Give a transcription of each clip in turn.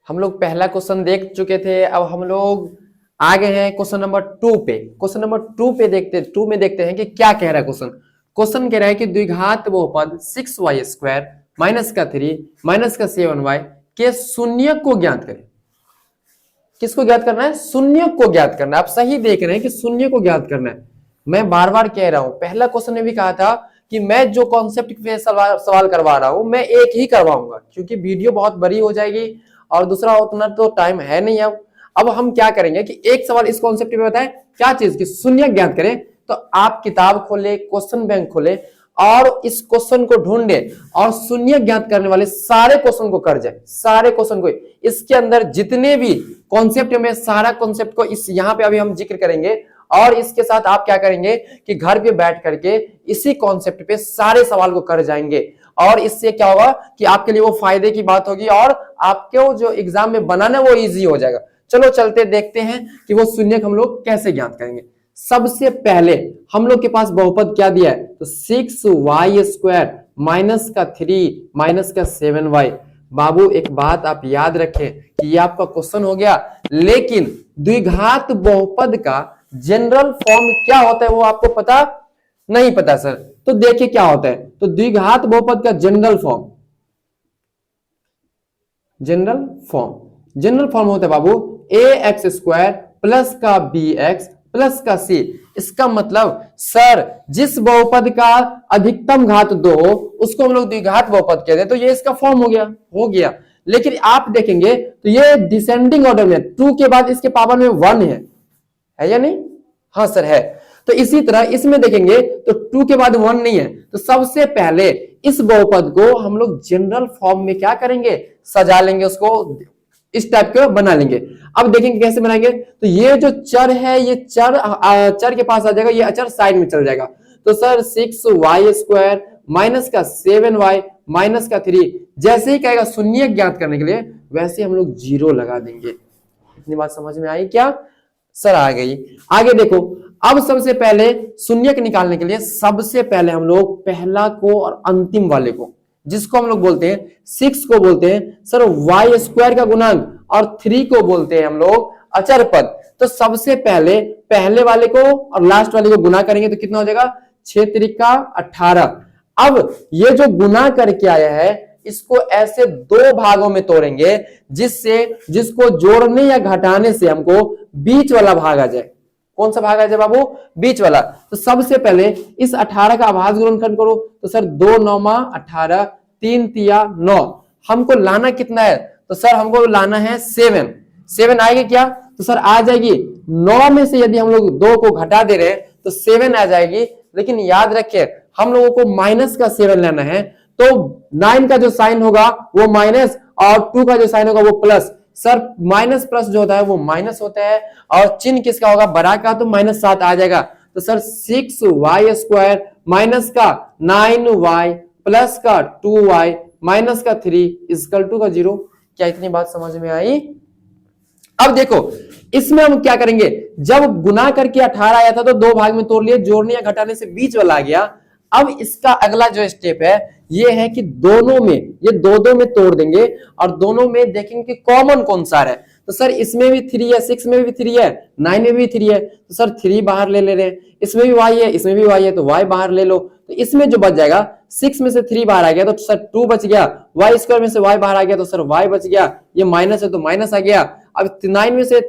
हम लोग पहला क्वेश्चन देख चुके थे, अब हम लोग आ गए हैं क्वेश्चन नंबर 2 पे। क्वेश्चन नंबर 2 पे टू में देखते हैं कि क्या कह रहा है क्वेश्चन। क्वेश्चन कह रहा है कि द्विघात बहुपद 6y² माइनस का 3 माइनस का 7y के शून्य को ज्ञात करें। किसको ज्ञात करना है? शून्य को ज्ञात करना है। आप सही देख रहे हैं कि शून्य को ज्ञात करना है। मैं बार बार कह रहा हूं, पहला क्वेश्चन में भी कहा था कि मैं जो कॉन्सेप्ट पे सवाल करवा रहा हूं मैं एक ही करवाऊंगा, क्योंकि वीडियो बहुत बड़ी हो जाएगी और दूसरा उतना तो टाइम है नहीं। अब हम क्या करेंगे कि एक सवाल इस कॉन्सेप्ट में बताएं, क्या चीज की शून्य ज्ञात करें। तो आप किताब खोले, क्वेश्चन बैंक खोले और इस क्वेश्चन को ढूंढे और शून्य ज्ञात करने वाले सारे क्वेश्चन को कर जाए, सारे क्वेश्चन को। इसके अंदर जितने भी कॉन्सेप्ट में सारा कॉन्सेप्ट को इस यहाँ पे अभी हम जिक्र करेंगे और इसके साथ आप क्या करेंगे कि घर पे बैठ करके इसी कॉन्सेप्ट पे सारे सवाल को कर जाएंगे और इससे क्या होगा कि आपके लिए वो फायदे की बात होगी और आपके जो एग्जाम में बनाना वो इजी हो जाएगा। चलो चलते देखते हैं कि वो शून्य हम लोग कैसे ज्ञात करेंगे। सबसे पहले हम लोग के पास बहुपद क्या दिया है, तो 6y² माइनस का 3 माइनस का 7y। बाबू एक बात आप याद रखें कि ये आपका क्वेश्चन हो गया, लेकिन द्विघात बहुपद का जनरल फॉर्म क्या होता है वो आपको पता नहीं पता सर। तो देखिए क्या होता है, तो द्विघात बहुपद का जनरल फॉर्म होता है बाबू ax² प्लस का bx प्लस का c। इसका मतलब सर जिस बहुपद का अधिकतम घात 2 उसको हम लोग द्विघात बहुपद कहते हैं, तो ये इसका फॉर्म हो गया। लेकिन आप देखेंगे तो ये डिसेंडिंग ऑर्डर में 2 के बाद इसके पावर में 1 है या नहीं? हाँ सर है। तो इसी तरह इसमें देखेंगे तो 2 के बाद 1 नहीं है। तो सबसे पहले इस बहुपद को हम लोग जनरल फॉर्म में क्या करेंगे, सजा लेंगे, उसको इस टाइप के बना लेंगे। अब देखेंगे कैसे बनाएंगे, तो ये जो चर है ये चर के पास आ जाएगा, ये अचर साइड में चल जाएगा। तो सर 6y² माइनस का 7y माइनस का 3, जैसे ही कहेगा शून्य ज्ञात करने के लिए वैसे हम लोग 0 लगा देंगे। इतनी बात समझ में आई क्या? सर आ गई। आगे देखो, अब सबसे पहले शून्य के निकालने के लिए सबसे पहले हम लोग पहला को और अंतिम वाले को, जिसको हम लोग बोलते हैं 6 को बोलते हैं सर y² का गुणांक और 3 को बोलते हैं हम लोग अचर पद। तो सबसे पहले वाले को और लास्ट वाले को गुना करेंगे तो कितना हो जाएगा, 6 त्रिका 18। अब ये जो गुना करके आया है इसको ऐसे 2 भागों में तोड़ेंगे जिसको जोड़ने या घटाने से हमको बीच वाला भाग आ जाए। कौन सा भाग आ जाए बाबू? बीच वाला। तो सबसे पहले इस 18 का अभाज्य गुणनखंड करो, तो सर 2 9 18 3 तिया 9। हमको लाना कितना है, तो सर हमको लाना है 7 आएगी क्या, तो सर आ जाएगी 9 में से यदि हम लोग 2 को घटा दे रहे हैं तो 7 आ जाएगी। लेकिन याद रखिए हम लोगों को माइनस का 7 लेना है, तो 9 का जो साइन होगा वो माइनस और 2 का जो साइन होगा वो प्लस। सर माइनस प्लस जो होता है वो माइनस होता है और चिन्ह किसका होगा, बड़ा का, तो -7 आ जाएगा। तो सर 6y² माइनस का 9y प्लस का 2y माइनस का 3 इक्वल टू का 0। क्या इतनी बात समझ में आई? अब देखो इसमें हम क्या करेंगे, जब गुना करके 18 आया था तो 2 भाग में तोड़ लिए, जोड़ने या घटाने से बीच वाला आ गया। अब इसका अगला जो स्टेप है ये है कि दोनों में ये दो में तोड़ देंगे और दोनों में देखेंगे कि कॉमन कौन सा है। तो सर इसमें भी 3 है, 6 में भी 3 है, 9 में भी 3 है, तो सर 3 बाहर ले रहे हैं। इसमें भी y है, इसमें भी y है, तो y बाहर ले लो। तो इसमें जो बच जाएगा 6 में से 3 बाहर आ गया तो सर 2 बच गया, y² में से y बाहर आ गया तो सर y बच गया, ये माइनस है तो माइनस आ गया। अब 9 में से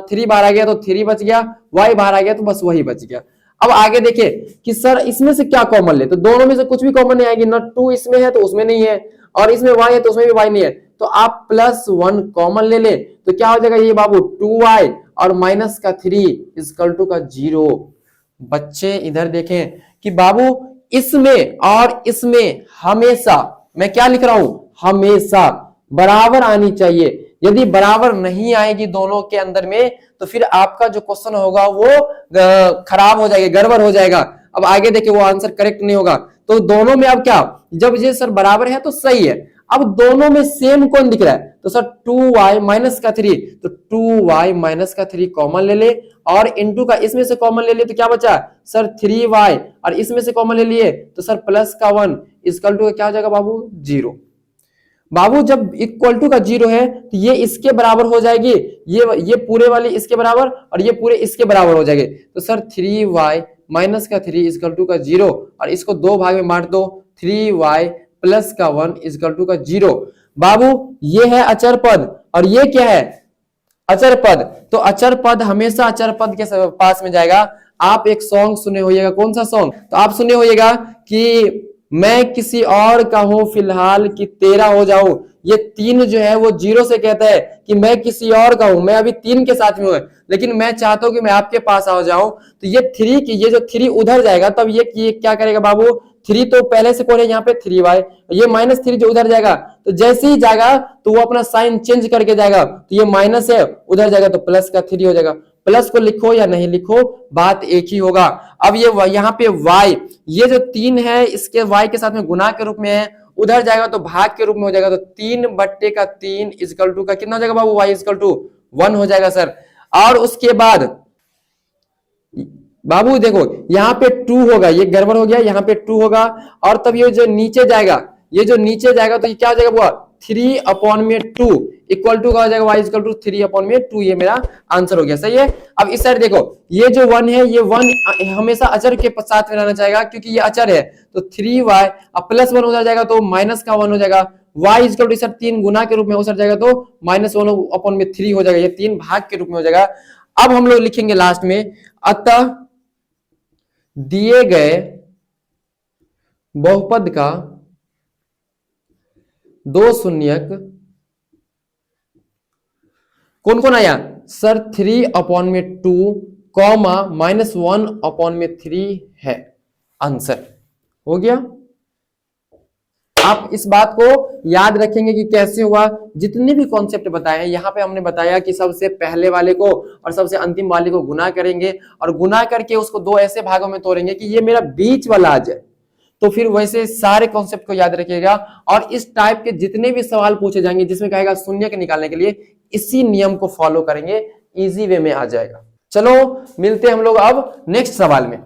3 बाहर आ गया तो 3 बच गया, y बाहर आ गया तो बस वही बच गया। अब आगे देखिए कि सर इसमें से क्या कॉमन ले, तो दोनों में से कुछ भी कॉमन नहीं आएगी ना। 2 इसमें है तो उसमें नहीं है और इसमें y है तो उसमें भी y नहीं है, तो आप +1 कॉमन ले ले तो क्या हो जाएगा ये बाबू 2y और माइनस का 3 इक्वल टू का 0। बच्चे इधर देखें कि बाबू इसमें और इसमें हमेशा मैं क्या लिख रहा हूं, हमेशा बराबर आनी चाहिए। यदि बराबर नहीं आएगी दोनों के अंदर में तो फिर आपका जो क्वेश्चन होगा वो खराब हो जाएगा, गड़बड़ हो जाएगा। अब आगे देखिए वो आंसर करेक्ट नहीं होगा। तो दोनों में अब क्या, जब ये सर बराबर है तो सही है। अब दोनों में सेम कौन दिख रहा है, तो सर 2y माइनस का 3, तो 2y माइनस का 3 कॉमन ले ले और इनटू का इसमें से कॉमन ले लिए तो क्या बचा सर 3y और इसमें से कॉमन ले लिए तो सर +1 इक्वल टू क्या हो जाएगा बाबू 0। बाबू जब इक्वल टू का 0 है तो ये इसके बराबर हो जाएगी, ये पूरे वाली इसके बराबर और ये पूरे इसके बराबर हो जाएंगे। तो सर 3y माइनस का 3 इक्वल टू का 0 और इसको दो भाग में बांट दो, 3y प्लस का 1 इक्वल टू का 0। बाबू ये है अचर पद और ये क्या है, अचर पद। तो अचर पद हमेशा अचर पद के पास में जाएगा। आप एक सॉन्ग सुने होइएगा, कौन सा सॉन्ग, तो आप सुने होइएगा कि मैं किसी और का हूं फिलहाल कि तेरा हो जाऊं। ये 3 जो है वो 0 से कहता है कि मैं किसी और का हूं, मैं अभी 3 के साथ में हूं, लेकिन मैं चाहता हूं कि मैं आपके पास आ जाऊं। तो ये 3 की ये जो 3 उधर जाएगा तब ये क्या करेगा बाबू, 3 तो पहले से कौन है यहाँ पे 3y, ये -3 जो उधर जाएगा तो जैसे ही जाएगा तो वो अपना साइन चेंज करके जाएगा, तो ये माइनस है उधर जाएगा तो प्लस का 3 हो जाएगा। प्लस को लिखो या नहीं लिखो बात एक ही होगा। अब ये यहाँ पे y, ये जो 3 है इसके y के साथ में गुना के रूप में है, उधर जाएगा तो भाग के रूप में हो जाएगा। तो 3/3 इक्वल टू का कितना हो जाएगा बाबू, y इक्वल टू 1 हो जाएगा सर। और उसके बाद बाबू देखो यहाँ पे 2 होगा, ये गड़बड़ हो गया, यहाँ पे 2 होगा और तब ये जो नीचे जाएगा, ये जो नीचे जाएगा तो ये क्या हो जाएगा बुआ, 3/2 इक्वल टू का हो जाएगा y इक्वल टू 3/2। ये मेरा आंसर हो गया, सही है। अब इस साइड देखो ये जो 1 है, ये 1 हमेशा अचर के साथ में रहना चाहेगा क्योंकि ये अचर है। तो 3y अब +1 उधर जाएगा तो -1 हो जाएगा, y इक्वल टू सर 3 गुना के रूप में उधर जाएगा तो -1/3 हो जाएगा, ये 3 भाग के रूप में हो जाएगा। अब हम लोग लिखेंगे लास्ट में, अतः दिए गए बहुपद का 2 शून्यक कौन कौन आया सर, 3/2 कॉमा -1/3 है, आंसर हो गया। आप इस बात को याद रखेंगे कि कैसे हुआ। जितने भी कॉन्सेप्ट बताए हैं यहाँ पे हमने बताया कि सबसे पहले वाले को और सबसे अंतिम वाले को गुना करेंगे और गुना करके उसको 2 ऐसे भागों में तोड़ेंगे कि ये मेरा बीच वाला आ जाए। तो फिर वैसे सारे कॉन्सेप्ट को याद रखिएगा और इस टाइप के जितने भी सवाल पूछे जाएंगे जिसमें कहेगा शून्य के निकालने के लिए, इसी नियम को फॉलो करेंगे, इजी वे में आ जाएगा। चलो मिलते हैं हम लोग अब नेक्स्ट सवाल में।